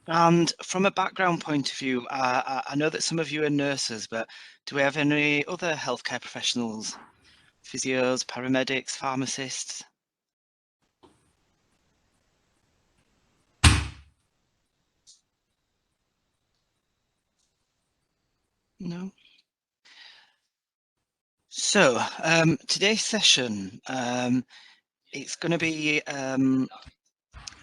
And from a background point of view, I know that some of you are nurses, but do we have any other healthcare professionals? Physios, paramedics, pharmacists? No. So today's session, it's going to be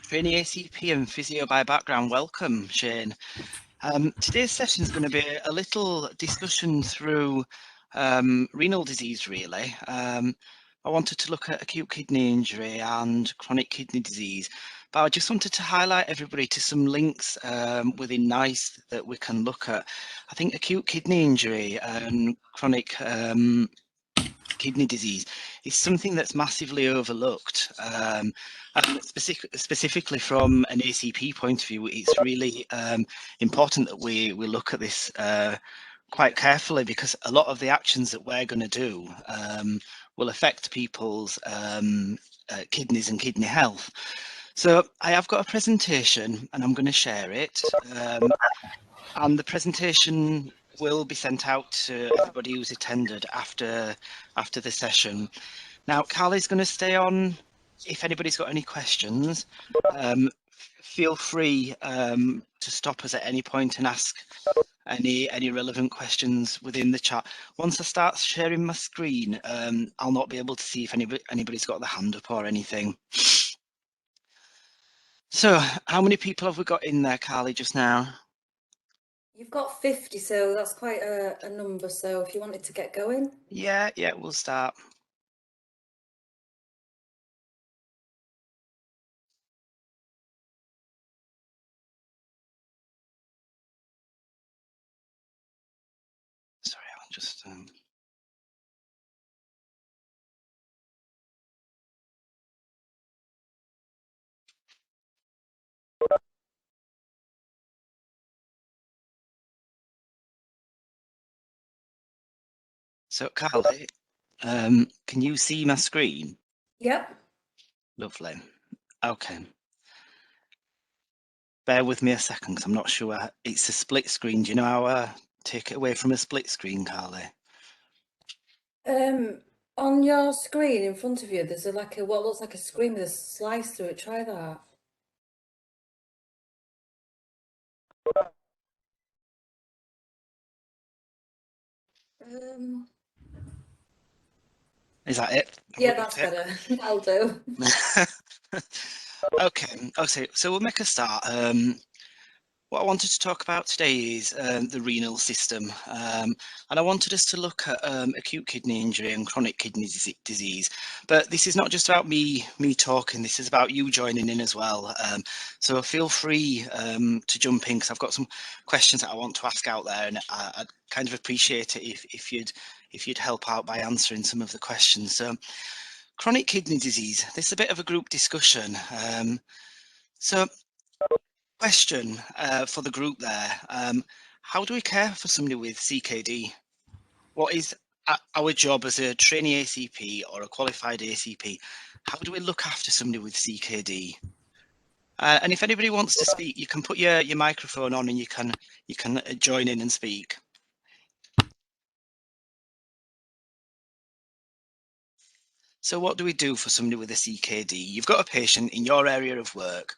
trainee ACP and physio by background. Welcome, Shane. Today's session is going to be a little discussion through renal disease, really. I wanted to look at acute kidney injury and chronic kidney disease, but I just wanted to highlight everybody to some links within NICE that we can look at. I think acute kidney injury and chronic kidney disease is something that's massively overlooked. And specifically from an ACP point of view, it's really important that we look at this quite carefully, because a lot of the actions that we're going to do will affect people's kidneys and kidney health. So I have got a presentation and I'm going to share it. And the presentation will be sent out to everybody who's attended after the session. Now, Carly's going to stay on. If anybody's got any questions, feel free to stop us at any point and ask any relevant questions within the chat. Once I start sharing my screen, I'll not be able to see if anybody's got the hand up or anything. So how many people have we got in there, Carly, just now? You've got 50, so that's quite a number. So if you wanted to get going. Yeah, we'll start. Sorry, I'll just... So, Carly, can you see my screen? Yep. Lovely. Okay. Bear with me a second, because I'm not sure. It's a split screen. Do you know how I take it away from a split screen, Carly? On your screen in front of you, there's what looks like a screen with a slice through it. Try that. Is that it? Yeah, that's better. That'll do. Okay. So we'll make a start. What I wanted to talk about today is the renal system, and I wanted us to look at acute kidney injury and chronic kidney disease. But this is not just about me talking. This is about you joining in as well. So feel free to jump in, because I've got some questions that I want to ask out there, and I'd kind of appreciate it if you'd help out by answering some of the questions. So, chronic kidney disease. This is a bit of a group discussion. So, question for the group there. How do we care for somebody with CKD? What is our job as a trainee ACP or a qualified ACP? How do we look after somebody with CKD? And if anybody wants to speak, you can put your microphone on and you can join in and speak. So what do we do for somebody with a CKD? You've got a patient in your area of work.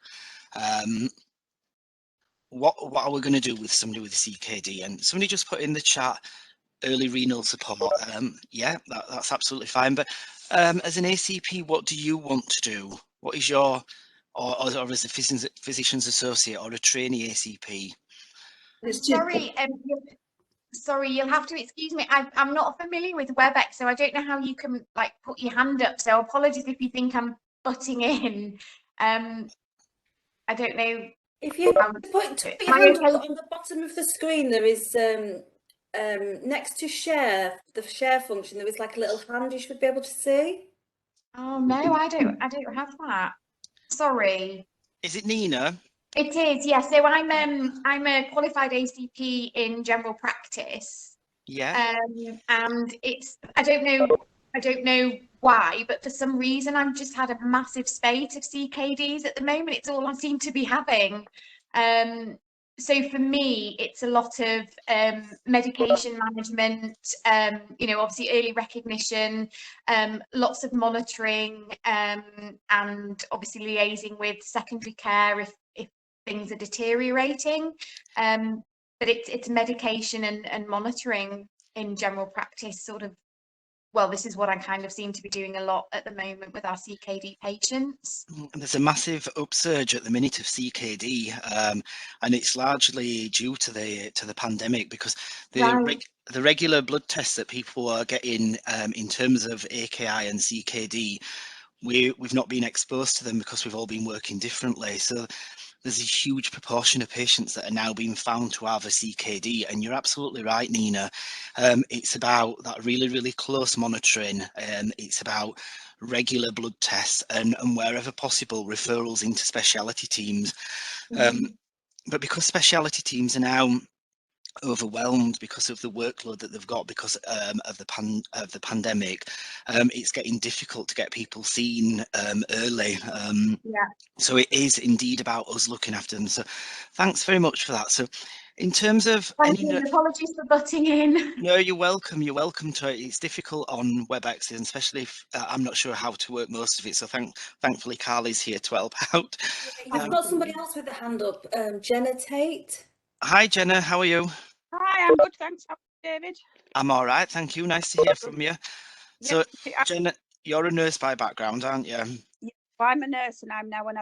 What are we going to do with somebody with CKD? And somebody just put in the chat early renal support. Yeah, that's absolutely fine. But as an ACP, what do you want to do? What is your, or as a physician's associate or a trainee ACP? Sorry, you'll have to excuse me. I'm not familiar with WebEx, so I don't know how you can put your hand up. So apologies if you think I'm butting in. I don't know. If you put your hand up on the bottom of the screen, there is next to share, the share function, there is like a little hand you should be able to see. Oh no, I don't have that. Sorry. Is it Nina? It is, yeah. So I'm a qualified ACP in general practice. Yeah. And it's I don't know why, but for some reason I've just had a massive spate of CKDs at the moment. It's all I seem to be having. So for me, it's a lot of medication management, you know, obviously early recognition, lots of monitoring, and obviously liaising with secondary care if things are deteriorating. But it's medication and monitoring in general practice, sort of. Well, this is what I kind of seem to be doing a lot at the moment with our CKD patients. There's a massive upsurge at the minute of CKD, and it's largely due to the pandemic, because the regular blood tests that people are getting in terms of AKI and CKD, we've not been exposed to them because we've all been working differently. So there's a huge proportion of patients that are now being found to have a CKD, and you're absolutely right, Nina. It's about that really, really close monitoring, and it's about regular blood tests and wherever possible, referrals into speciality teams. But because speciality teams are now overwhelmed because of the workload that they've got because of the pandemic, it's getting difficult to get people seen early. So it is indeed about us looking after them. So thanks very much for that. So in terms of apologies for butting in. No, you're welcome. You're welcome to it. It's difficult on WebEx, and especially if I'm not sure how to work most of it. So thankfully, Carly's here to help out. You've got somebody else with a hand up, Jenna Tate. Hi, Jenna. How are you? Hi, I'm good, thanks. How are you, David? I'm all right, thank you. Nice to hear from you. So, Jenna, you're a nurse by background, aren't you? Yeah, I'm a nurse, and I'm now an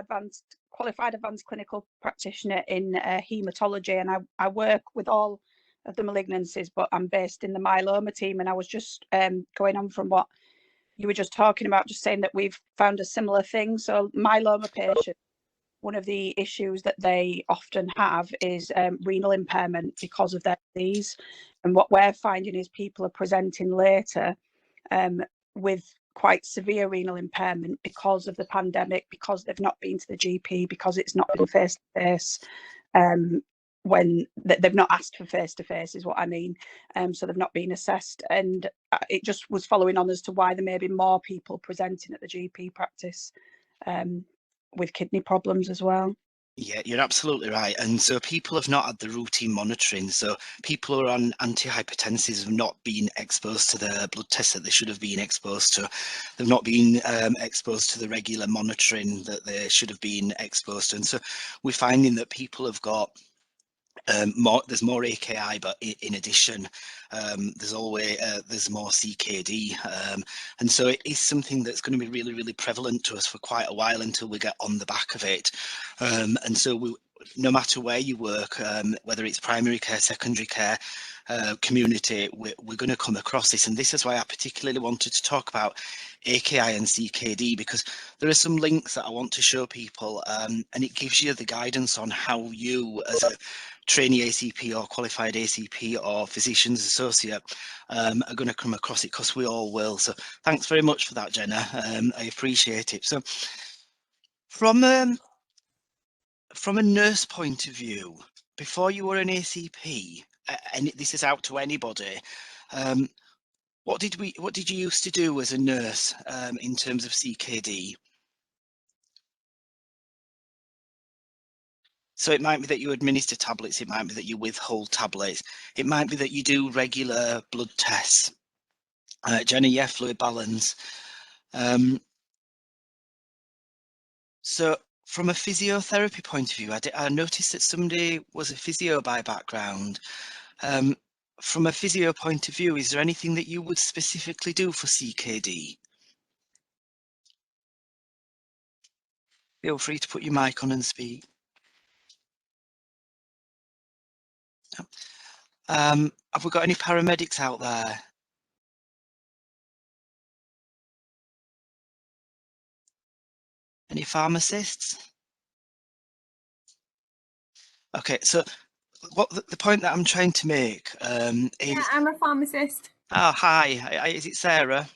qualified advanced clinical practitioner in haematology, and I work with all of the malignancies, but I'm based in the myeloma team. And I was just going on from what you were just talking about, just saying that we've found a similar thing. So myeloma patients, one of the issues that they often have is renal impairment because of their disease. And what we're finding is people are presenting later with quite severe renal impairment because of the pandemic, because they've not been to the GP, because it's not been face-to-face, when they've not asked for face-to-face is what I mean. So they've not been assessed. And it just was following on as to why there may be more people presenting at the GP practice with kidney problems as well. Yeah, you're absolutely right. And so people have not had the routine monitoring. So people who are on antihypertensives have not been exposed to the blood tests that they should have been exposed to. They've not been exposed to the regular monitoring that they should have been exposed to. And so we're finding that people have got there's more AKI, but in addition, there's more CKD, and so it is something that's going to be really, really prevalent to us for quite a while until we get on the back of it. And so no matter where you work, whether it's primary care, secondary care, community, we're going to come across this. And this is why I particularly wanted to talk about AKI and CKD, because there are some links that I want to show people, and it gives you the guidance on how you, as a trainee ACP or qualified ACP or physician's associate, are going to come across it, because we all will. So thanks very much for that, Jenna. I appreciate it. So from a nurse point of view, before you were an ACP, and this is out to anybody, what did you used to do as a nurse in terms of CKD? So it might be that you administer tablets, it might be that you withhold tablets, it might be that you do regular blood tests. Jenna, yeah, fluid balance. So from a physiotherapy point of view, I noticed that somebody was a physio by background. From a physio point of view, is there anything that you would specifically do for CKD? Feel free to put your mic on and speak. Have we got any paramedics out there? Any pharmacists? Okay, so what the point that I'm trying to make is... Yeah, I'm a pharmacist. Oh, hi. Is it Sarah?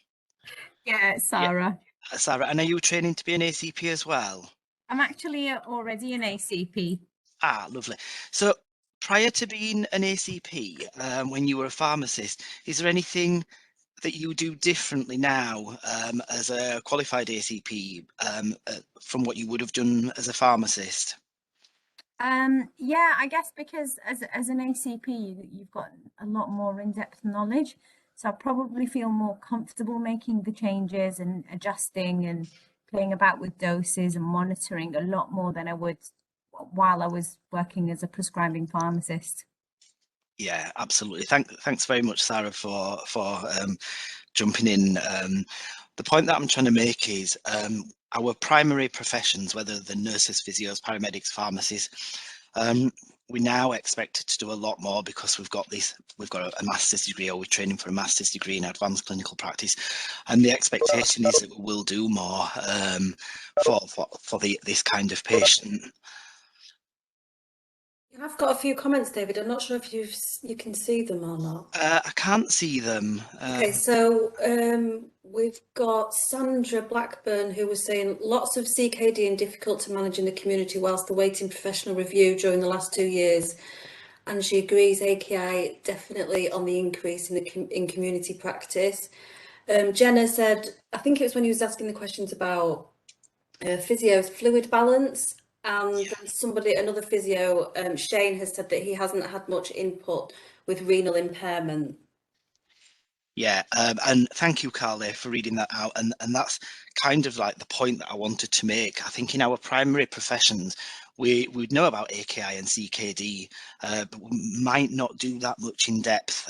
Yeah, it's Sarah. Yeah. Sarah, and are you training to be an ACP as well? I'm actually already an ACP. Ah, lovely. So prior to being an ACP, when you were a pharmacist, is there anything that you do differently now as a qualified ACP from what you would have done as a pharmacist? Yeah, I guess because as an ACP, you've got a lot more in-depth knowledge. So I probably feel more comfortable making the changes and adjusting and playing about with doses and monitoring a lot more than I would while I was working as a prescribing pharmacist. Yeah, absolutely. Thanks very much, Sarah, for jumping in. The point that I'm trying to make is our primary professions, whether the nurses, physios, paramedics, pharmacists, we're now expected to do a lot more because we've got a master's degree, or we're training for a master's degree in advanced clinical practice, and the expectation is that we will do more for this kind of patient. I've got a few comments, David. I'm not sure if you can see them or not. I can't see them. Okay, so we've got Sandra Blackburn, who was saying lots of CKD and difficult to manage in the community whilst awaiting professional review during the last 2 years. And she agrees AKI definitely on the increase in community practice. Jenna said, I think it was when he was asking the questions about physio's fluid balance, and another physio, Shane, has said that he hasn't had much input with renal impairment. Yeah, and thank you, Carly, for reading that out. And that's kind of like the point that I wanted to make. I think in our primary professions, we would know about AKI and CKD, but we might not do that much in depth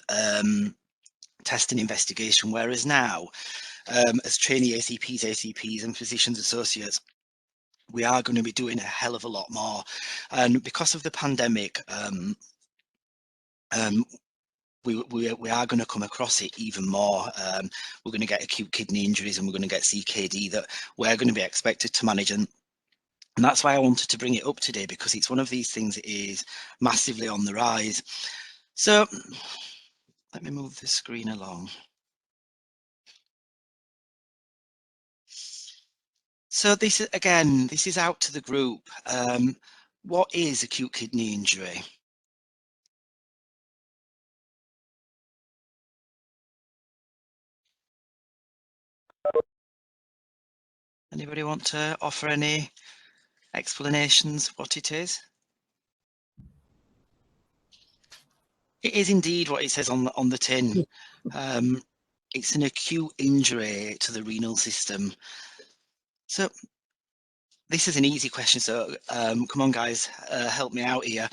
test and investigation. Whereas now, as trainee ACPs, ACPs, and physicians associates, we are going to be doing a hell of a lot more. And because of the pandemic, we are going to come across it even more. We're going to get acute kidney injuries, and we're going to get CKD that we're going to be expected to manage. And that's why I wanted to bring it up today, because it's one of these things that is massively on the rise. So let me move the screen along. So this is out to the group. What is acute kidney injury? Anybody want to offer any explanations what it is? It is indeed what it says on the tin. It's an acute injury to the renal system. So this is an easy question. So come on, guys, help me out here.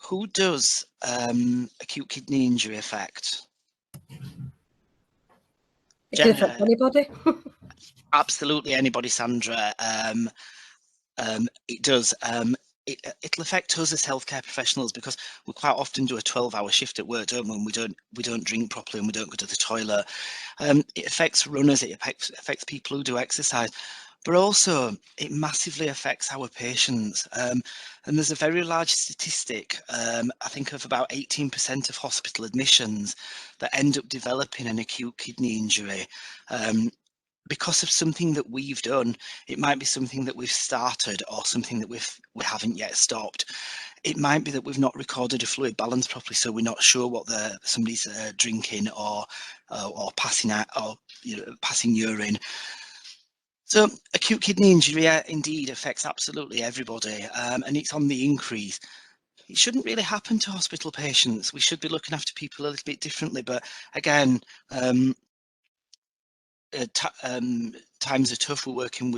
Who does acute kidney injury affect? It can affect anybody. Absolutely anybody, Sandra. It does. It'll affect us as healthcare professionals, because we quite often do a 12-hour shift at work, don't we? And we don't drink properly, and we don't go to the toilet. It affects runners. It affects people who do exercise, but also it massively affects our patients. And there's a very large statistic, I think, of about 18% of hospital admissions that end up developing an acute kidney injury. Because of something that we've done. It might be something that we've started, or something that we haven't yet stopped. It might be that we've not recorded a fluid balance properly, so we're not sure what somebody's drinking or passing out, or passing urine. So acute kidney injury indeed affects absolutely everybody, and it's on the increase. It shouldn't really happen to hospital patients. We should be looking after people a little bit differently, but again, times are tough. We're working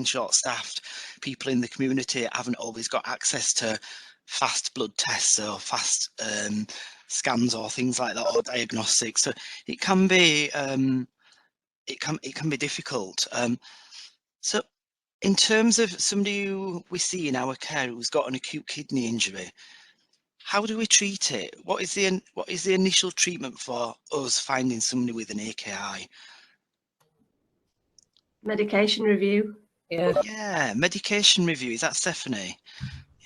short-staffed. People in the community haven't always got access to fast blood tests or fast scans or things like that, or diagnostics. So it can be difficult. So in terms of somebody who we see in our care who's got an acute kidney injury, how do we treat it? What is the initial treatment for us finding somebody with an AKI? Medication review. Yeah, medication review. Is that Stephanie?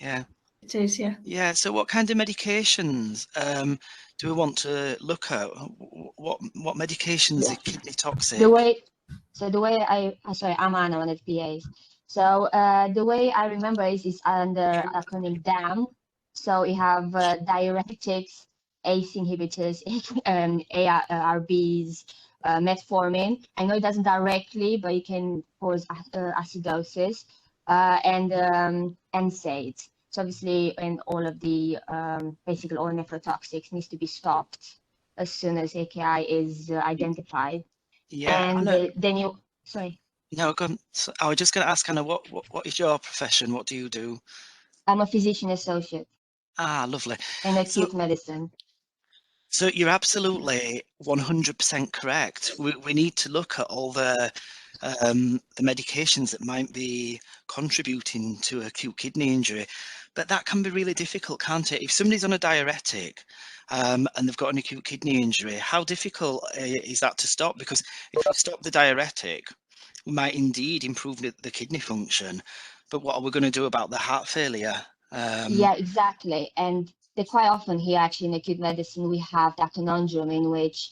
Yeah. It is, yeah. Yeah. So what kind of medications do we want to look at? What medications are kidney toxic? The way I'm Anna, one of the PAs. So the way I remember is under acronym DAM. So we have diuretics, ACE inhibitors, ARBs, metformin. I know it doesn't directly, but it can cause acidosis. and NSAIDs. So obviously, and all of the basically all nephrotoxics needs to be stopped as soon as AKI is identified. Yeah, And Anna, then you, sorry, no, go on. So I was just going to ask, Anna, what is your profession? What do you do? I'm a physician associate Ah, lovely. in So, acute medicine. so you're absolutely 100% correct. We need to look at all the medications that might be contributing to acute kidney injury, but that can be really difficult, can't it? If somebody's on a diuretic and they've got an acute kidney injury, how difficult is that to stop? Because if we stop the diuretic, we might indeed improve the kidney function, but what are we going to do about the heart failure? Yeah, exactly. And they quite often here actually in acute medicine, we have that conundrum in which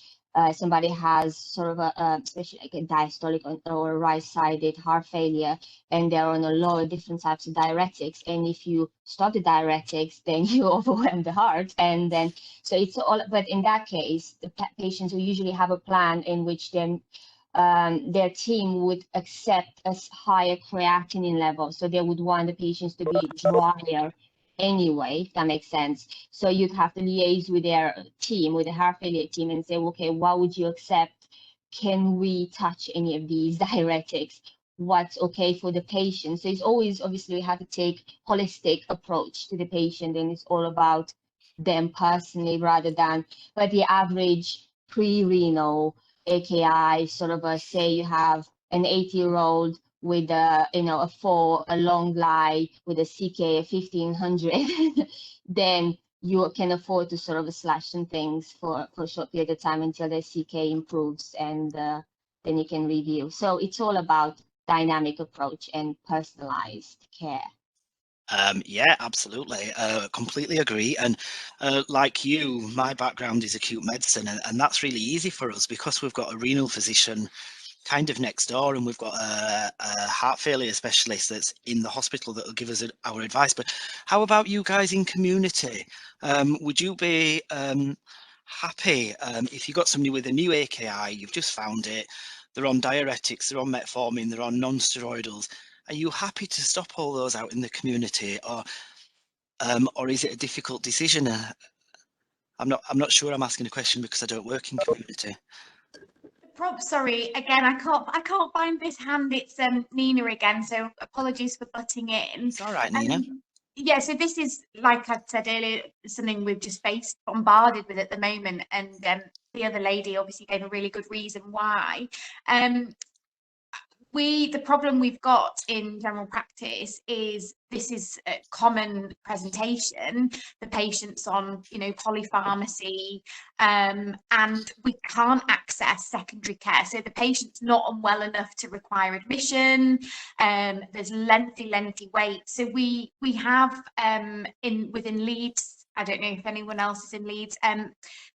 somebody has sort of especially like a diastolic or right-sided heart failure, and they're on a lot of different types of diuretics. And if you stop the diuretics, then you overwhelm the heart. And then, so it's all, but in that case, the patients will usually have a plan in which then their team would accept a higher creatinine level. So they would want the patients to be drier anyway, if that makes sense. So you'd have to liaise with their team, with the heart failure team, and say, okay, what would you accept? Can we touch any of these diuretics? What's okay for the patient? So it's always, obviously, we have to take holistic approach to the patient, and it's all about them personally rather than, but the average pre-renal AKI, sort of say you have an 80-year-old with a a long lie with a CK of 1500, then you can afford to sort of slash some things for a short period of time until the CK improves, and then you can review. So it's all about dynamic approach and personalized care. Yeah, absolutely. Completely agree. And like you, my background is acute medicine, and that's really easy for us because we've got a renal physician kind of next door, and we've got a heart failure specialist that's in the hospital that will give us our advice. But how about you guys in community? Would you be happy if you got somebody with a new AKI, you've just found it, they're on diuretics, they're on metformin, they're on non-steroidals? Are you happy to stop all those out in the community, or is it a difficult decision? I'm not sure I'm asking a question because I don't work in community. Sorry, again, I can't find this hand. It's Nina again, so apologies for butting in. It's all right, Nina. Yeah, so this is, like I said earlier, something we've just faced, bombarded with at the moment, and the other lady obviously gave a really good reason why. The problem we've got in general practice is this is a common presentation. The patient's on, polypharmacy, and we can't access secondary care. So the patient's not unwell enough to require admission. There's lengthy waits. So we have within Leeds, I don't know if anyone else is in Leeds,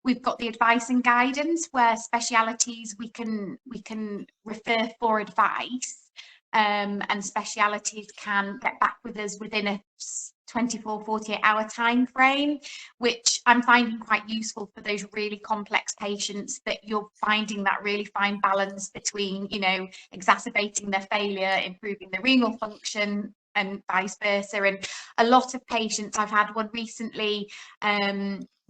we've got the advice and guidance where specialities we can refer for advice, and specialities can get back with us within a 48-hour time frame, which I'm finding quite useful for those really complex patients that you're finding that really fine balance between, exacerbating their failure, improving the renal function, and vice versa. And a lot of patients, I've had one recently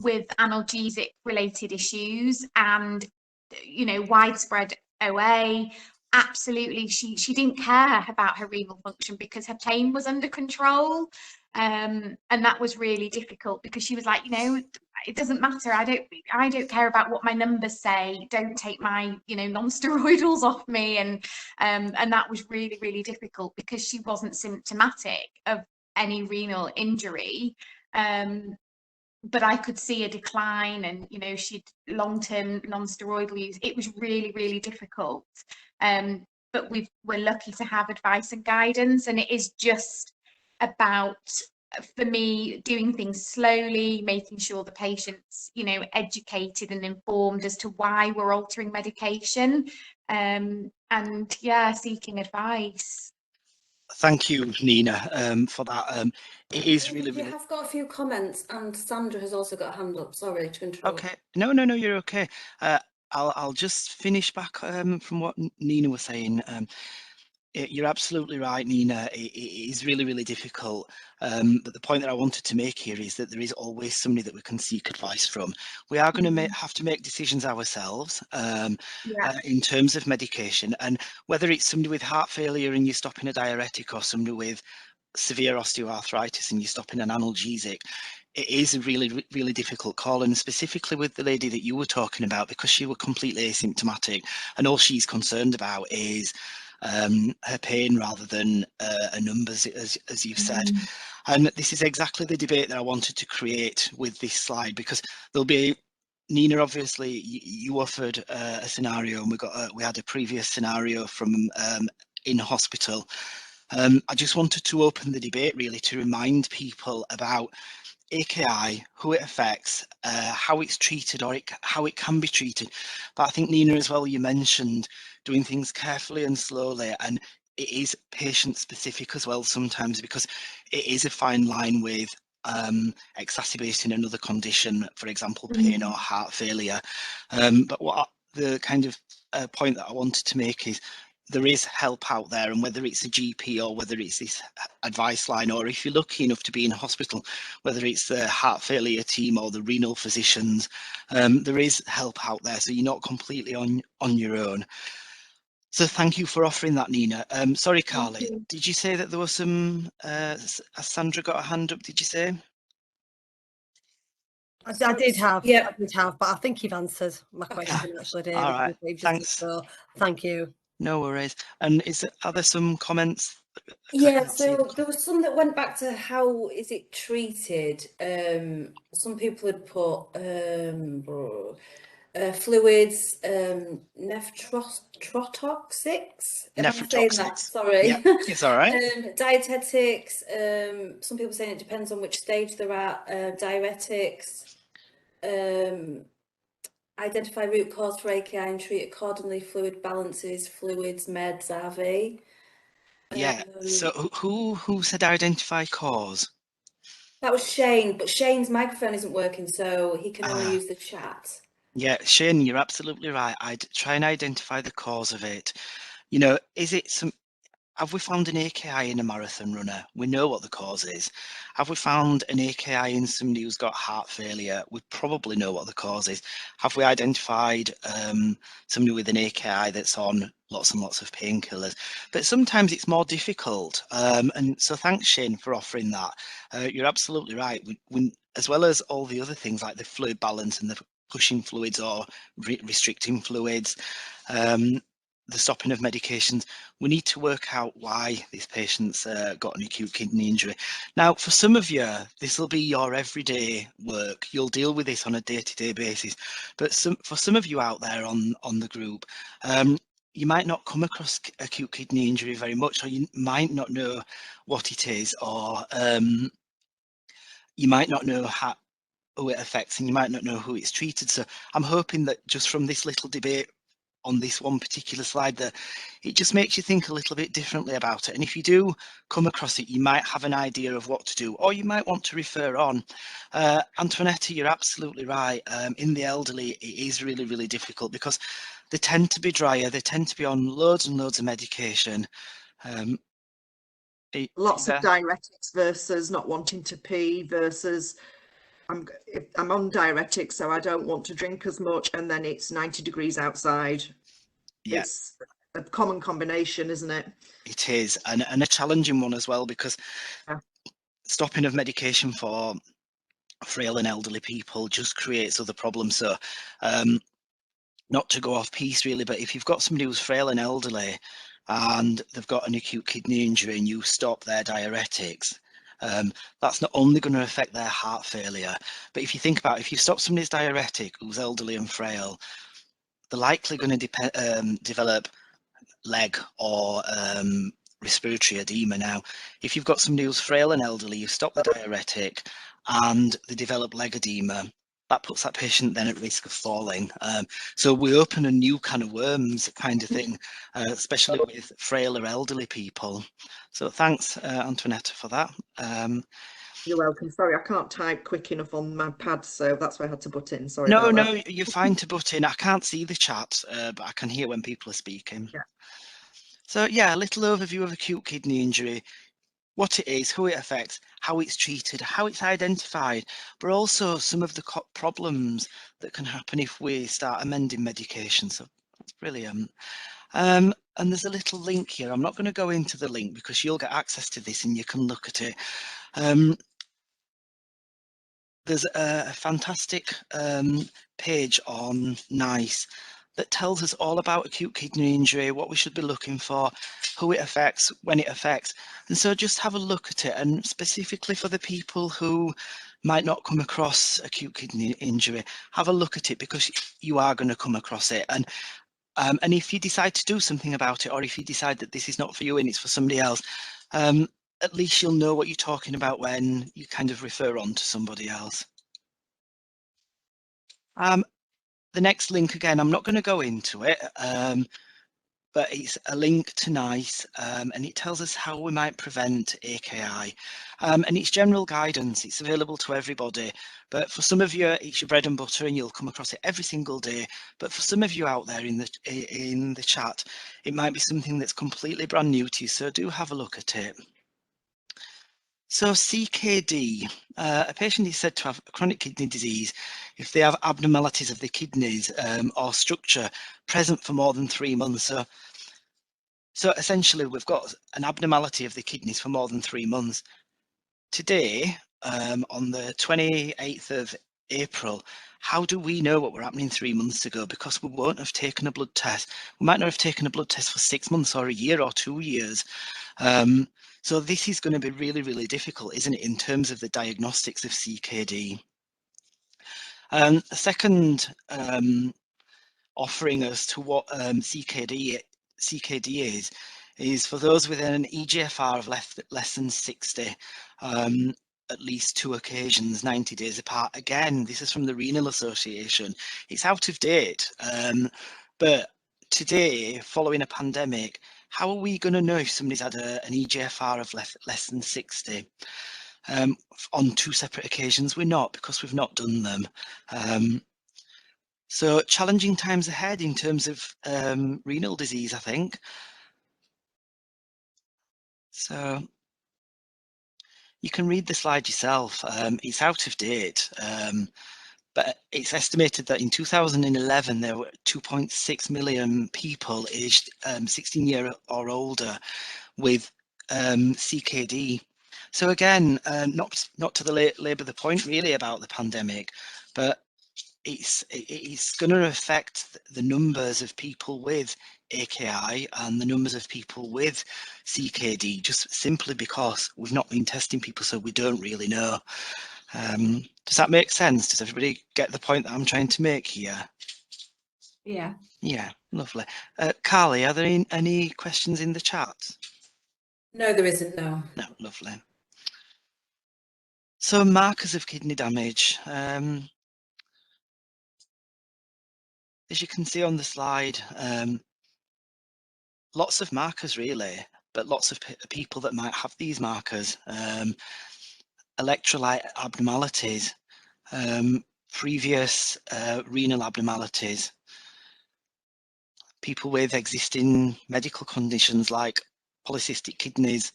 with analgesic related issues and widespread OA. Absolutely, she didn't care about her renal function because her pain was under control, and that was really difficult because she was like, it doesn't matter, I don't care about what my numbers say, don't take my non-steroidals off me, and that was really difficult because she wasn't symptomatic of any renal injury, but I could see a decline, and she'd long-term non-steroidal use. It was really difficult, but we're lucky to have advice and guidance, and it is just about, for me, doing things slowly, making sure the patient's educated and informed as to why we're altering medication, and yeah, seeking advice. Thank you, Nina, for that. It is really. We have got a few comments, and Sandra has also got a hand up. Sorry to interrupt. Okay. No, you're okay. I'll just finish back from what Nina was saying. You're absolutely right, Nina. It is really, really difficult. But the point that I wanted to make here is that there is always somebody that we can seek advice from. We are going to have to make decisions ourselves in terms of medication, and whether it's somebody with heart failure and you're stopping a diuretic, or somebody with severe osteoarthritis and you're stopping an analgesic, it is a really, really difficult call. And specifically with the lady that you were talking about, because she was completely asymptomatic and all she's concerned about is her pain rather than a numbers, as you've said. And this is exactly the debate that I wanted to create with this slide, because there'll be, Nina, obviously you offered a scenario, and we had a previous scenario from in hospital. I just wanted to open the debate really to remind people about AKI, who it affects, how it's treated, or how it can be treated. But I think, Nina, as well, you mentioned doing things carefully and slowly, and it is patient specific as well sometimes, because it is a fine line with exacerbating another condition, for example, pain or heart failure. But what the kind of point that I wanted to make is there is help out there, and whether it's a GP or whether it's this advice line, or if you're lucky enough to be in a hospital, whether it's the heart failure team or the renal physicians, there is help out there, so you're not completely on your own. So thank you for offering that, Nina. Sorry, Carly, did you say that there was some, Sandra got a hand up, did you say? I did have, Yeah. I did have, but I think you've answered my question actually, David. All right, thanks. So thank you. No worries. And are there some comments? Yeah, so there was some that went back to how is it treated. Some people had put fluids, nephrotoxics. Am I saying that? Sorry. Yeah, it's all right. Dietetics. Some people saying it depends on which stage they're at. Diuretics. Identify root cause for AKI and treat accordingly. Fluid balances, fluids, meds, RV. Yeah. So who said identify cause? That was Shane, but Shane's microphone isn't working, so he can only use the chat. Yeah, Shane, you're absolutely right. I'd try and identify the cause of it. You know, have we found an AKI in a marathon runner? We know what the cause is. Have we found an AKI in somebody who's got heart failure? We probably know what the cause is. Have we identified somebody with an AKI that's on lots and lots of painkillers? But sometimes it's more difficult. And so thanks, Shane, for offering that. You're absolutely right. We, as well as all the other things like the fluid balance and the pushing fluids or restricting fluids, the stopping of medications, we need to work out why this patient's got an acute kidney injury. Now, for some of you, this will be your everyday work. You'll deal with this on a day-to-day basis. But for some of you out there on the group, you might not come across acute kidney injury very much, or you might not know what it is, or you might not know who it affects, and you might not know who it's treated. So I'm hoping that just from this little debate on this one particular slide, that it just makes you think a little bit differently about it. And if you do come across it, you might have an idea of what to do, or you might want to refer on. Antoinetta, you're absolutely right. In the elderly, it is really, really difficult because they tend to be drier. They tend to be on loads and loads of medication. Lots of diuretics versus not wanting to pee versus I'm on diuretics, so I don't want to drink as much, and then it's 90 degrees outside. Yeah. It's a common combination, isn't it? It is, and a challenging one as well, because stopping of medication for frail and elderly people just creates other problems. So not to go off piece really, but if you've got somebody who's frail and elderly and they've got an acute kidney injury and you stop their diuretics, that's not only going to affect their heart failure, but if you think about it, if you stop somebody's diuretic who's elderly and frail, they're likely going to develop leg or respiratory edema. Now, if you've got somebody who's frail and elderly, you stop the diuretic and they develop leg edema, that puts that patient then at risk of falling. So we open a new can of worms kind of thing, especially with frail or elderly people. So thanks, Antoinetta, for that. You're welcome. Sorry, I can't type quick enough on my pad, so that's why I had to butt in. Sorry. No, you're fine to butt in. I can't see the chat, but I can hear when people are speaking. Yeah. So yeah, a little overview of acute kidney injury, what it is, who it affects, how it's treated, how it's identified, but also some of the problems that can happen if we start amending medication. So that's brilliant. And there's a little link here. I'm not going to go into the link because you'll get access to this and you can look at it. There's a fantastic page on NICE that tells us all about acute kidney injury, what we should be looking for, who it affects, when it affects. And so just have a look at it, and specifically for the people who might not come across acute kidney injury, have a look at it because you are going to come across it. And if you decide to do something about it, or if you decide that this is not for you and it's for somebody else, at least you'll know what you're talking about when you kind of refer on to somebody else. The next link, again, I'm not going to go into it, but it's a link to NICE, and it tells us how we might prevent AKI. And it's general guidance, it's available to everybody, but for some of you, it's your bread and butter and you'll come across it every single day. But for some of you out there in the chat, it might be something that's completely brand new to you, so do have a look at it. So CKD, a patient is said to have chronic kidney disease if they have abnormalities of the kidneys or structure present for more than 3 months. So essentially, we've got an abnormality of the kidneys for more than 3 months. Today, on the 28th of April, how do we know what were happening 3 months ago? Because we won't have taken a blood test. We might not have taken a blood test for 6 months or a year or 2 years. So this is going to be really, really difficult, isn't it, in terms of the diagnostics of CKD? The second offering as to what CKD is for those with an EGFR of less than 60, at least 2 occasions, 90 days apart. Again, this is from the Renal Association. It's out of date, but today, following a pandemic, how are we going to know if somebody's had an EGFR of less than 60? On 2 separate occasions? We're not, because we've not done them. So challenging times ahead in terms of renal disease, I think. So you can read the slide yourself. It's out of date, but it's estimated that in 2011 there were 2.6 million people aged 16 years or older with CKD. So again, not to labour the point really about the pandemic, but it's going to affect the numbers of people with AKI and the numbers of people with CKD, just simply because we've not been testing people, so we don't really know. Does that make sense? Does everybody get the point that I'm trying to make here? Yeah. Yeah, lovely. Carly, are there any questions in the chat? No, there isn't, no. No, lovely. So markers of kidney damage. As you can see on the slide, lots of markers really, but lots of people that might have these markers. Electrolyte abnormalities, previous renal abnormalities, people with existing medical conditions like polycystic kidneys,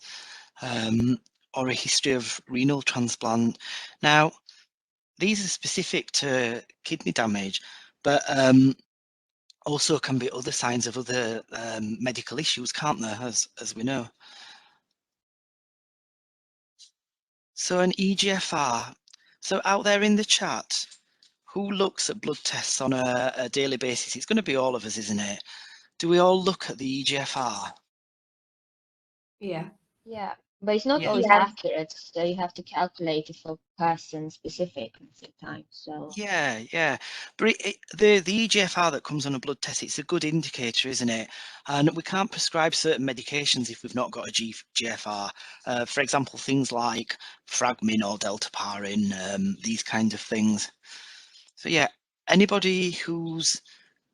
or a history of renal transplant. Now, these are specific to kidney damage, but also can be other signs of other medical issues, can't there, as we know. So an EGFR. So out there in the chat, who looks at blood tests on a daily basis? It's going to be all of us, isn't it? Do we all look at the EGFR? Yeah. yeah, but it's not Yeah. always accurate, so you have to calculate it for person specific sometimes. So Yeah, but the EGFR that comes on a blood test, it's a good indicator, isn't it? And we can't prescribe certain medications if we've not got a GFR. For example, things like Fragmin or Deltaparin, these kind of things. So yeah, anybody who's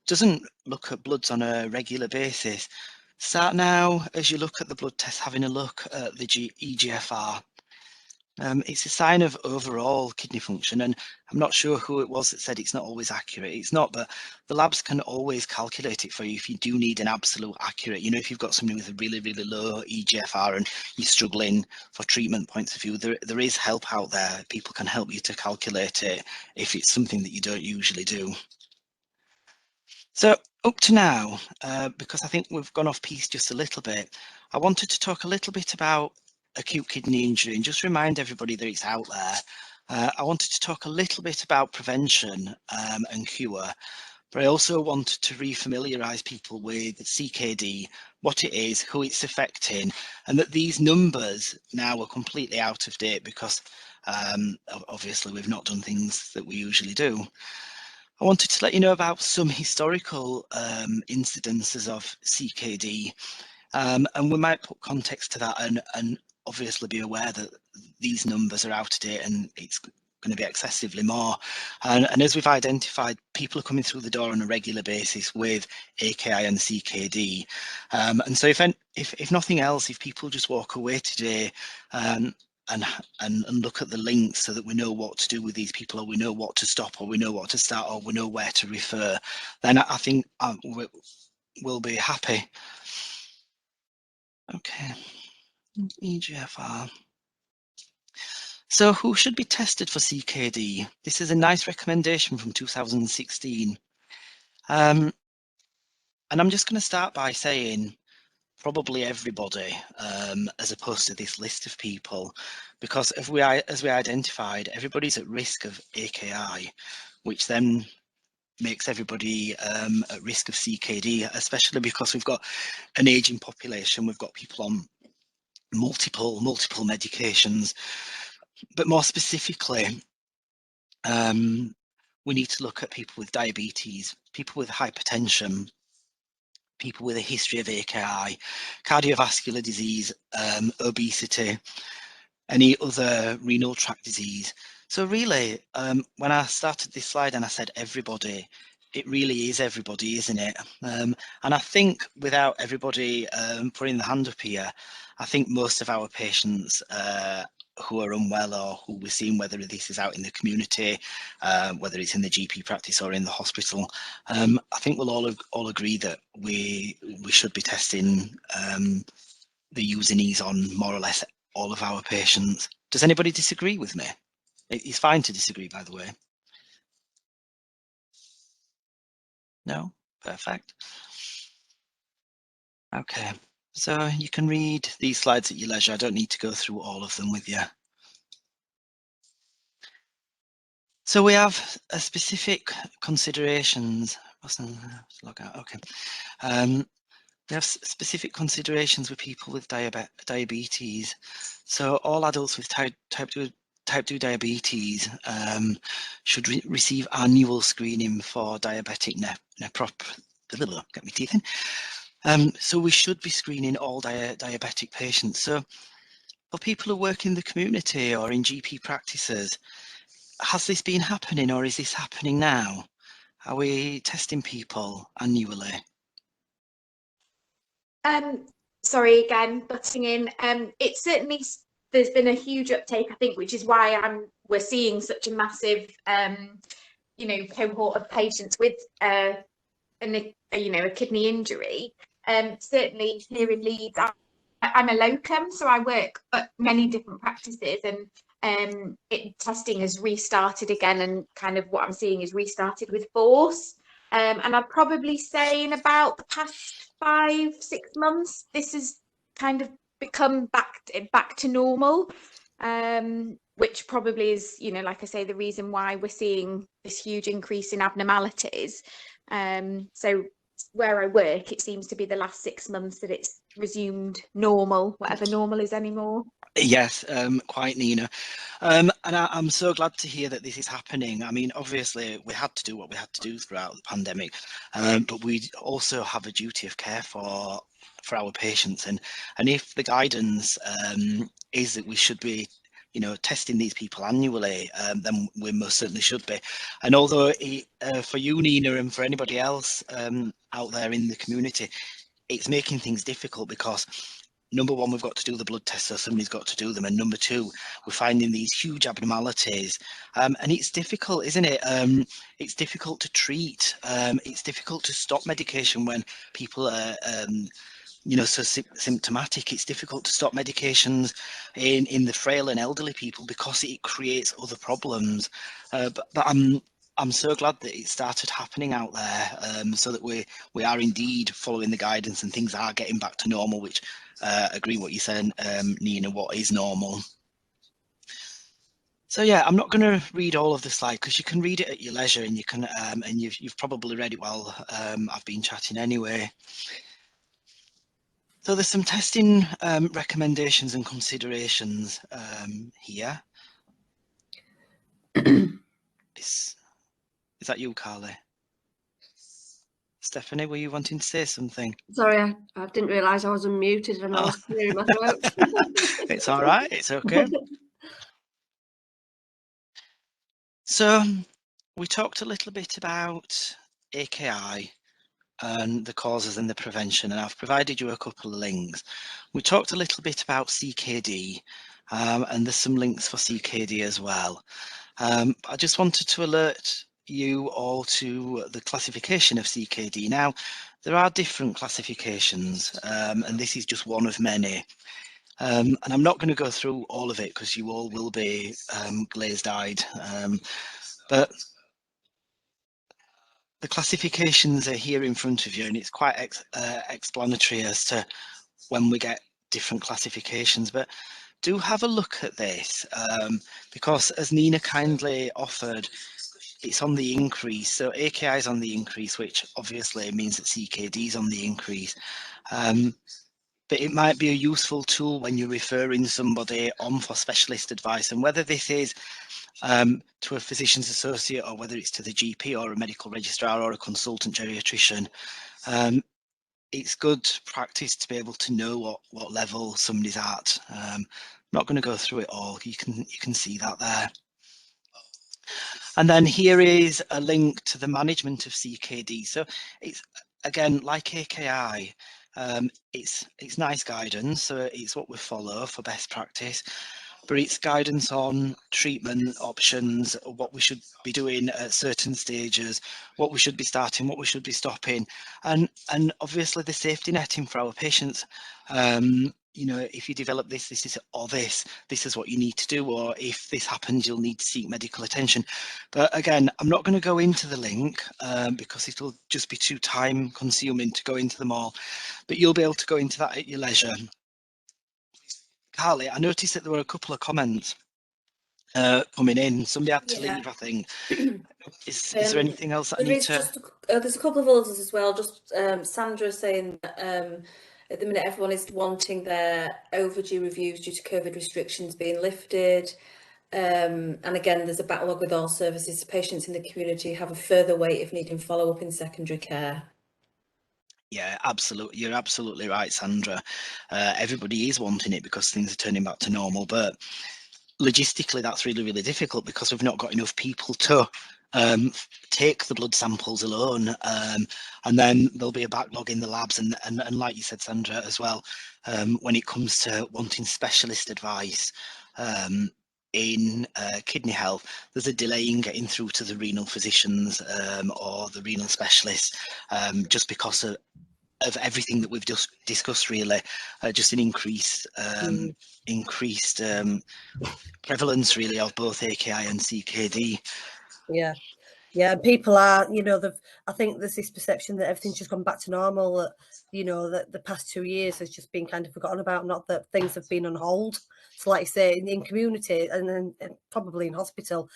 doesn't look at bloods on a regular basis, start now as you look at the blood test, having a look at the EGFR. It's a sign of overall kidney function, and I'm not sure who it was that said it's not always accurate. It's not, but the labs can always calculate it for you if you do need an absolute accurate. You know, if you've got somebody with a really, really low EGFR and you're struggling for treatment points of view, there is help out there. People can help you to calculate it if it's something that you don't usually do. So up to now, because I think we've gone off piece just a little bit, I wanted to talk a little bit about acute kidney injury and just remind everybody that it's out there. I wanted to talk a little bit about prevention and cure, but I also wanted to re-familiarise people with CKD, what it is, who it's affecting, and that these numbers now are completely out of date because obviously we've not done things that we usually do. I wanted to let you know about some historical incidences of CKD, and we might put context to that and obviously be aware that these numbers are out of date and it's going to be excessively more. And as we've identified, people are coming through the door on a regular basis with AKI and CKD. And so if nothing else, if people just walk away today and look at the links so that we know what to do with these people, or we know what to stop, or we know what to start, or we know where to refer, then I think we'll be happy. Okay, EGFR. So who should be tested for CKD? This is a nice recommendation from 2016. And I'm just going to start by saying probably everybody, as opposed to this list of people, because as we identified, everybody's at risk of AKI, which then makes everybody at risk of CKD, especially because we've got an aging population, we've got people on multiple medications, but more specifically, we need to look at people with diabetes, people with hypertension, people with a history of AKI, cardiovascular disease, obesity, any other renal tract disease. So really, when I started this slide and I said everybody, it really is everybody, isn't it? And I think without everybody putting the hand up here, I think most of our patients who are unwell or who we're seeing, whether this is out in the community, whether it's in the GP practice or in the hospital, I think we'll all agree that we should be testing the using on more or less all of our patients. Does anybody disagree with me? It's fine to disagree, by the way. No? Perfect. Okay, so you can read these slides at your leisure. I don't need to go through all of them with you. So we have a specific considerations. Log out. Okay. We have specific considerations with people with diabetes. So all adults with type 2 diabetes should receive annual screening for diabetic nephropathy. Get my teeth in. So we should be screening all diabetic patients. So for people who work in the community or in GP practices, has this been happening, or is this happening now? Are we testing people annually? Sorry again, butting in. It's certainly, there's been a huge uptake, I think, which is why we're seeing such a massive, you know, cohort of patients with a kidney injury. Certainly here in Leeds, I'm a locum, so I work at many different practices, and testing has restarted again, and kind of what I'm seeing is restarted with force. And I'd probably say in about the past 5-6 months, this has kind of become back to normal, which probably is, you know, like I say, the reason why we're seeing this huge increase in abnormalities. So where I work, it seems to be the last 6 months that it's resumed normal, whatever normal is anymore. Yes, quite, Nina. And I'm so glad to hear that this is happening. I mean, obviously, we had to do what we had to do throughout the pandemic, but we also have a duty of care for our patients. And if the guidance is that we should be, you know, testing these people annually, then we most certainly should be. And although for you, Nina, and for anybody else out there in the community, it's making things difficult because number one, we've got to do the blood tests, so somebody's got to do them. And number two, we're finding these huge abnormalities. And it's difficult, isn't it? It's difficult to treat. It's difficult to stop medication when people are so symptomatic. It's difficult to stop medications in the frail and elderly people because it creates other problems. But I'm so glad that it started happening out there, so that we are indeed following the guidance and things are getting back to normal, which agree what you said, Nina, what is normal. So yeah, I'm not going to read all of the slide because you can read it at your leisure, and you can and you've probably read it while I've been chatting anyway. So there's some testing recommendations and considerations here. Is that you, Carly? Stephanie, were you wanting to say something? Sorry, I didn't realise I was unmuted and I was clearing my throat. It's all right, it's okay. So we talked a little bit about AKI and the causes and the prevention, and I've provided you a couple of links. We talked a little bit about CKD, and there's some links for CKD as well. I just wanted to alert you all to the classification of CKD. Now, there are different classifications, and this is just one of many. And I'm not going to go through all of it because you all will be glazed-eyed. But the classifications are here in front of you, and it's quite explanatory as to when we get different classifications. But do have a look at this, because as Nina kindly offered, it's on the increase. So AKI is on the increase, which obviously means that CKD is on the increase. But it might be a useful tool when you're referring somebody on for specialist advice, and whether this is to a physician's associate or whether it's to the GP or a medical registrar or a consultant geriatrician. It's good practice to be able to know what level somebody's at. I'm not going to go through it all. You can see that there. And then here is a link to the management of CKD. So it's, again, like AKI, it's nice guidance. So it's what we follow for best practice, but it's guidance on treatment options, what we should be doing at certain stages, what we should be starting, what we should be stopping, and obviously the safety netting for our patients. If you develop this is this is what you need to do, or if this happens, you'll need to seek medical attention. But again, I'm not going to go into the link because it'll just be too time consuming to go into them all, but you'll be able to go into that at your leisure. Carly, I noticed that there were a couple of comments coming in. Somebody had to leave, I think. Is there anything else that I need to... There's a couple of others as well. Just Sandra saying that at the minute everyone is wanting their overdue reviews due to COVID restrictions being lifted. And again, there's a backlog with all services. Patients in the community have a further wait if needing follow-up in secondary care. Yeah, absolutely. You're absolutely right, Sandra. Everybody is wanting it because things are turning back to normal, but logistically that's really, really difficult because we've not got enough people to take the blood samples alone, and then there'll be a backlog in the labs, and like you said, Sandra, as well, when it comes to wanting specialist advice in kidney health, there's a delay in getting through to the renal physicians or the renal specialists, just because of everything that we've just discussed, really, just an increased prevalence, really, of both AKI and CKD. Yeah, people are, I think there's this perception that everything's just gone back to normal, that the past 2 years has just been kind of forgotten about, not that things have been on hold. So like you say, in community and then probably in hospital,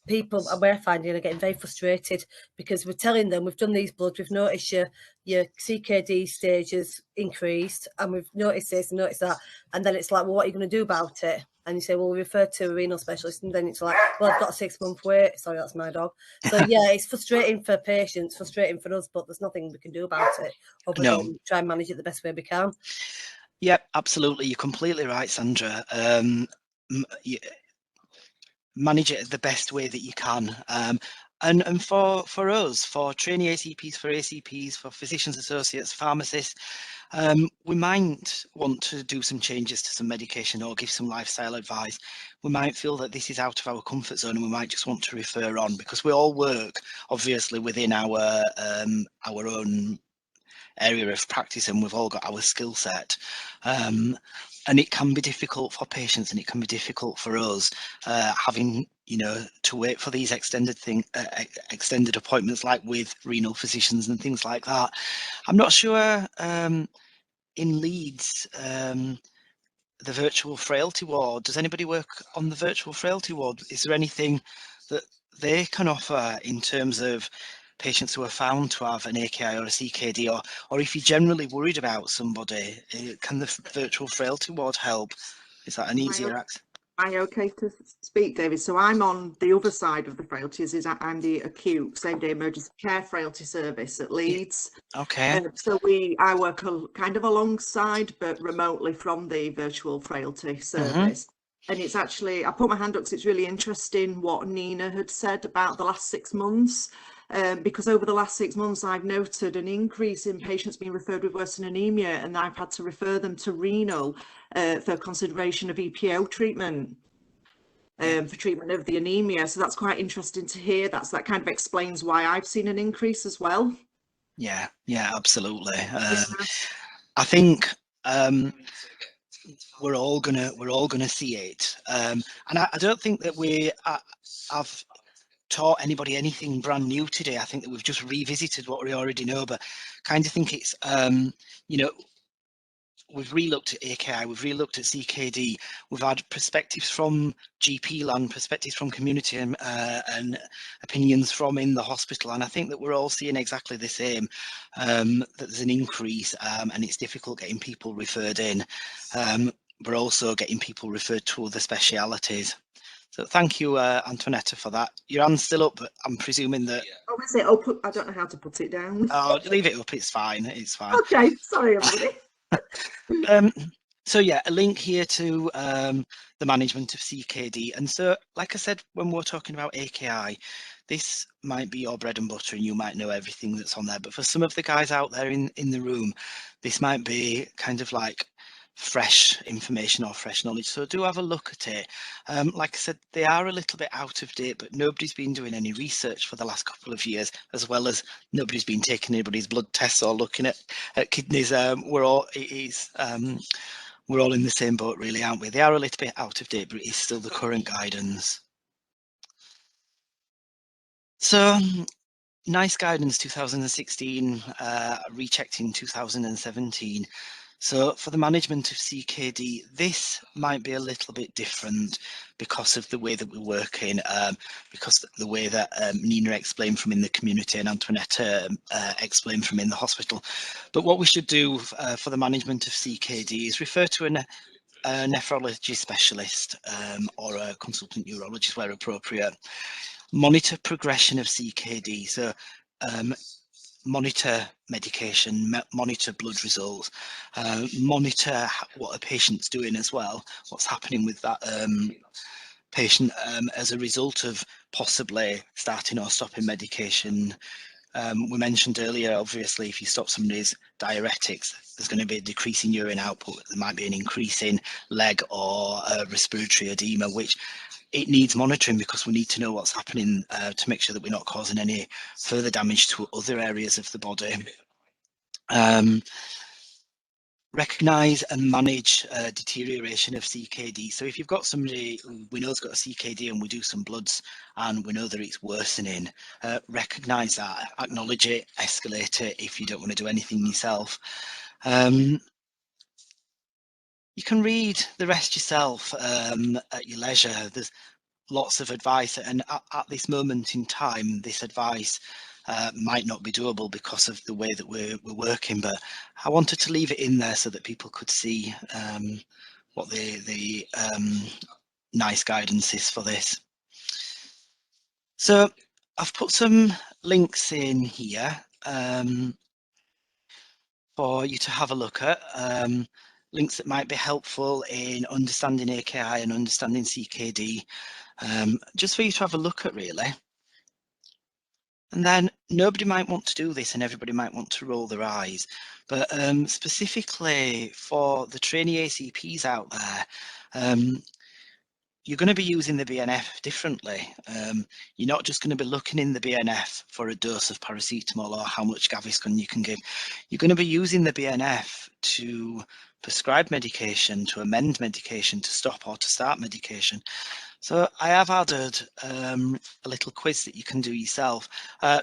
people, we're finding, are getting very frustrated because we're telling them we've done these bloods, we've noticed your CKD stages increased, and we've noticed this and noticed that, and then it's like, well, what are you going to do about it? And you say, well, we refer to a renal specialist, and then it's like, well, I've got a 6-month wait. Sorry, that's my dog. So yeah, it's frustrating for patients, frustrating for us, but there's nothing we can do about it other than try and manage it the best way we can. Yep, absolutely. You're completely right, Sandra. Manage it the best way that you can. And for us, for trainee ACPs, for ACPs, for physicians associates, pharmacists, we might want to do some changes to some medication or give some lifestyle advice. We might feel that this is out of our comfort zone and we might just want to refer on, because we all work obviously within our own area of practice, and we've all got our skill set. And it can be difficult for patients, and it can be difficult for us having, you know, to wait for these extended appointments, like with renal physicians and things like that. I'm not sure in Leeds, the virtual frailty ward, does anybody work on the virtual frailty ward? Is there anything that they can offer in terms of patients who are found to have an AKI or a CKD, or if you're generally worried about somebody, can the virtual frailty ward help? Is that an easier access? Am I okay to speak, David? So I'm on the other side of the frailties. I'm the acute same-day emergency care frailty service at Leeds. Okay. So I work kind of alongside, but remotely from the virtual frailty service. And it's actually, I put my hand up because it's really interesting what Nina had said about the last 6 months. Because over the last 6 months, I've noted an increase in patients being referred with worsening anemia, and I've had to refer them to renal for consideration of EPO treatment, for treatment of the anemia. So that's quite interesting to hear. That kind of explains why I've seen an increase as well. Yeah, absolutely. I think we're all gonna see it, and I don't think that I've taught anybody anything brand new today. I think that we've just revisited what we already know, but kind of think it's you know, we've re-looked at AKI, we've re-looked at CKD, we've had perspectives from GP land, perspectives from community, and opinions from in the hospital, and I think that we're all seeing exactly the same, that there's an increase, and it's difficult getting people referred in. We're also getting people referred to other specialities. So thank you, Antoinetta, for that. Your hand's still up, but I'm presuming that... Oh, is it up? I don't know how to put it down. Oh, leave it up, it's fine, it's fine. Okay, sorry everybody. So yeah, a link here to the management of CKD. And so, like I said, when we're talking about AKI, this might be your bread and butter and you might know everything that's on there. But for some of the guys out there in the room, this might be kind of like fresh information or fresh knowledge. So do have a look at it. Like I said, they are a little bit out of date, but nobody's been doing any research for the last couple of years, as well as nobody's been taking anybody's blood tests or looking at kidneys. We're all in the same boat, really, aren't we? They are a little bit out of date, but it is still the current guidance. So, NICE guidance 2016, rechecked in 2017. So for the management of CKD, this might be a little bit different because of the way that we're working, because the way that Nina explained from in the community and Antoinetta explained from in the hospital. But what we should do for the management of CKD is refer to a nephrology specialist or a consultant neurologist where appropriate. Monitor progression of CKD. So monitor medication, monitor blood results, monitor what a patient's doing as well, what's happening with that patient as a result of possibly starting or stopping medication. We mentioned earlier, obviously, if you stop somebody's diuretics, there's going to be a decrease in urine output. There might be an increase in leg or respiratory edema, which it needs monitoring because we need to know what's happening to make sure that we're not causing any further damage to other areas of the body. Recognise and manage deterioration of CKD. So if you've got somebody we know has got a CKD and we do some bloods and we know that it's worsening, recognise that, acknowledge it, escalate it if you don't want to do anything yourself. You can read the rest yourself at your leisure. There's lots of advice, and at this moment in time, this advice might not be doable because of the way that we're working, but I wanted to leave it in there so that people could see what the NICE guidance is for this. So I've put some links in here for you to have a look at, links that might be helpful in understanding AKI and understanding CKD, just for you to have a look at, really. And then nobody might want to do this and everybody might want to roll their eyes. But specifically for the trainee ACPs out there, you're going to be using the BNF differently. You're not just going to be looking in the BNF for a dose of paracetamol or how much Gaviscon you can give. You're going to be using the BNF to prescribe medication, to amend medication, to stop or to start medication. So I have added a little quiz that you can do yourself.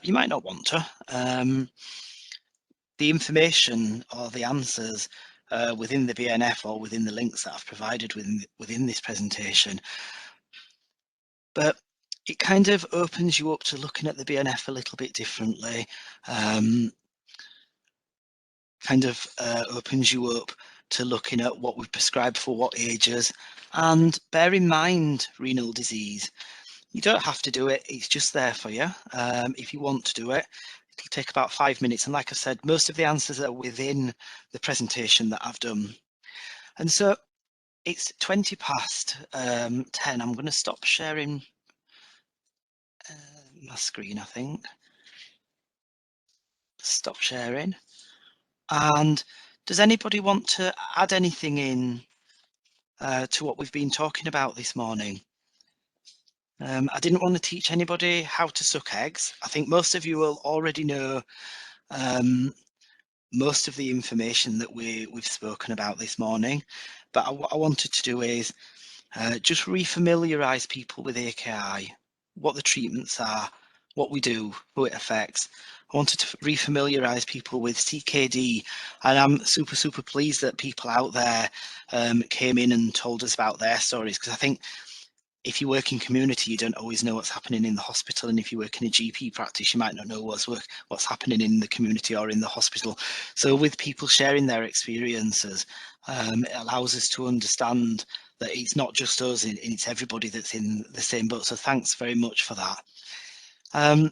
You might not want to. The information or the answers within the BNF or within the links that I've provided within this presentation. But it kind of opens you up to looking at the BNF a little bit differently. Kind of opens you up to looking at what we've prescribed for what ages. And bear in mind renal disease. You don't have to do it, it's just there for you. If you want to do it, it'll take about 5 minutes. And like I said, most of the answers are within the presentation that I've done. And so it's 20 past 10. I'm going to stop sharing my screen, I think. Stop sharing. And does anybody want to add anything in to what we've been talking about this morning? I didn't want to teach anybody how to suck eggs. I think most of you will already know most of the information that we've spoken about this morning. But what I wanted to do is just re-familiarise people with AKI, what the treatments are, what we do, who it affects. I wanted to re-familiarise people with CKD, and I'm super pleased that people out there came in and told us about their stories, because I think if you work in community, you don't always know what's happening in the hospital, and if you work in a GP practice, you might not know what's happening in the community or in the hospital. So with people sharing their experiences, it allows us to understand that it's not just us, it's everybody that's in the same boat. So thanks very much for that.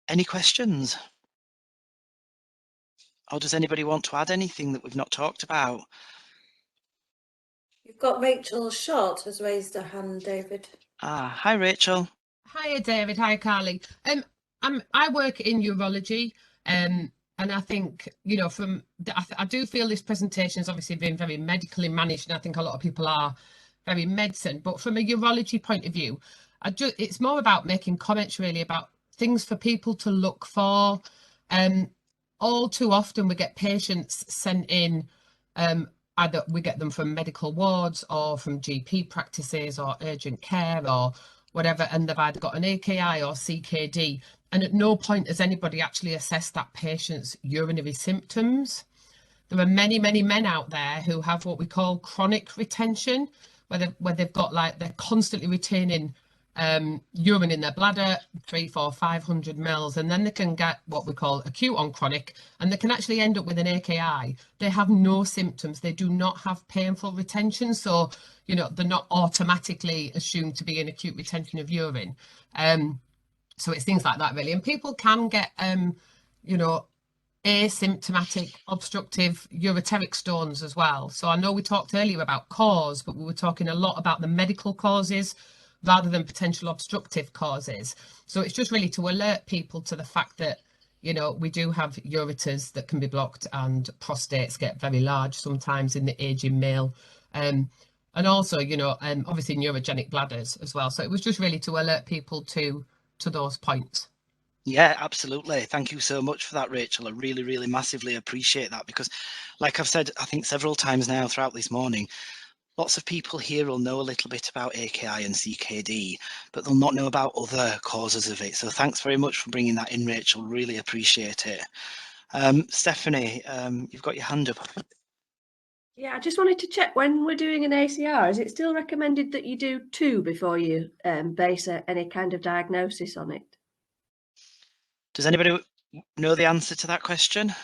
Any questions? Or does anybody want to add anything that we've not talked about? You've got Rachel Short has raised her hand, David. Hi, Rachel. Hi, David. Hi, Carly. I work in urology, and I think, you know, I do feel this presentation has obviously been very medically managed, and I think a lot of people are very medicine. But from a urology point of view, it's more about making comments really about things for people to look for. All too often we get patients sent in. Either we get them from medical wards or from GP practices or urgent care or whatever, and they've either got an AKI or CKD, and at no point has anybody actually assessed that patient's urinary symptoms. There are many men out there who have what we call chronic retention, where they've got, like, they're constantly retaining urine in their bladder, 300, 400, 500 mils, and then they can get what we call acute on chronic, and they can actually end up with an AKI. They have no symptoms, they do not have painful retention, so, you know, they're not automatically assumed to be in acute retention of urine. So it's things like that really, and people can get you know, asymptomatic obstructive ureteric stones as well. So I know we talked earlier about cause, but we were talking a lot about the medical causes rather than potential obstructive causes. So it's just really to alert people to the fact that, you know, we do have ureters that can be blocked, and prostates get very large sometimes in the aging male. And also, you know, obviously neurogenic bladders as well. So it was just really to alert people to those points. Yeah, absolutely. Thank you so much for that, Rachel. I really massively appreciate that, because like I've said, I think several times now throughout this morning, lots of people here will know a little bit about AKI and CKD, but they'll not know about other causes of it. So thanks very much for bringing that in, Rachel. Really appreciate it. Stephanie, you've got your hand up. Yeah, I just wanted to check, when we're doing an ACR, is it still recommended that you do 2 before you base any kind of diagnosis on it? Does anybody know the answer to that question?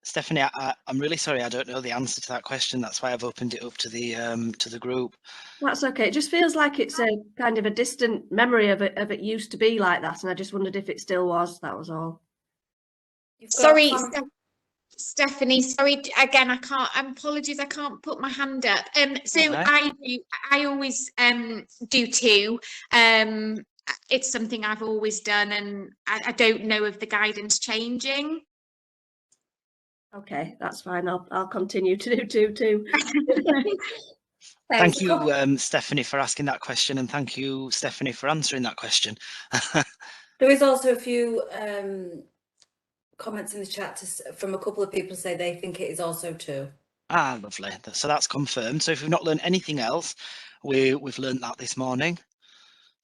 Stephanie, I'm really sorry, I don't know the answer to that question. That's why I've opened it up to the group. That's okay. It just feels like it's a kind of a distant memory of it used to be like that, and I just wondered if it still was. That was all. You've got Sorry, Stephanie, sorry again. I can't. Apologies, I can't put my hand up. So Alright. I always do 2. It's something I've always done, and I don't know of the guidance changing. Okay, that's fine. I'll continue to do 2 too. Thank you, Stephanie, for asking that question, and thank you, Stephanie, for answering that question. There is also a few comments in the chat from a couple of people say they think it is also 2. Ah, lovely. So that's confirmed. So if we've not learned anything else, we've learned that this morning.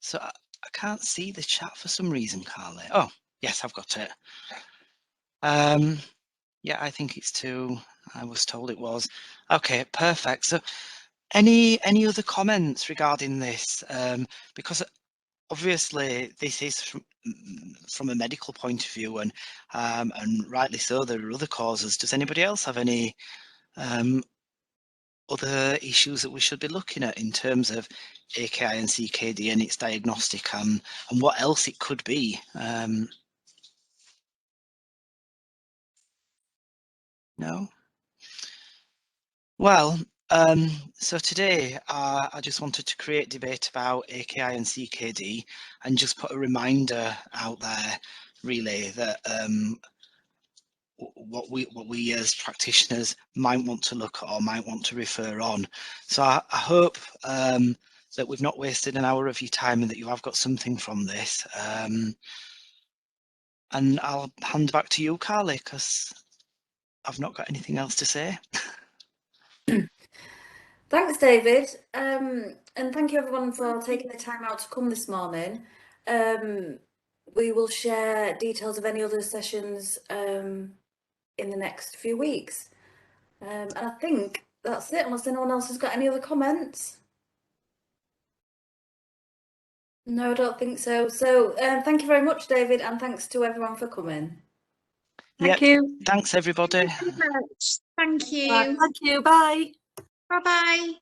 So I can't see the chat for some reason, Carly. Oh, yes, I've got it. Yeah, I think it's 2. I was told it was. Okay, perfect. So any other comments regarding this? Because obviously this is from a medical point of view, and rightly so, there are other causes. Does anybody else have any other issues that we should be looking at in terms of AKI and CKD and its diagnostic, and what else it could be? No? Well, so today I just wanted to create debate about AKI and CKD and just put a reminder out there, really, that what we as practitioners might want to look at or might want to refer on. So I hope that we've not wasted an hour of your time and that you have got something from this. And I'll hand back to you, Carly, because I've not got anything else to say. Thanks, David. And thank you everyone for taking the time out to come this morning. We will share details of any other sessions in the next few weeks. And I think that's it, unless anyone else has got any other comments. No, I don't think so. So thank you very much, David, and thanks to everyone for coming. Thank you. Thanks, everybody. Thank you very much. Thank you. Thank you. Bye. Bye bye.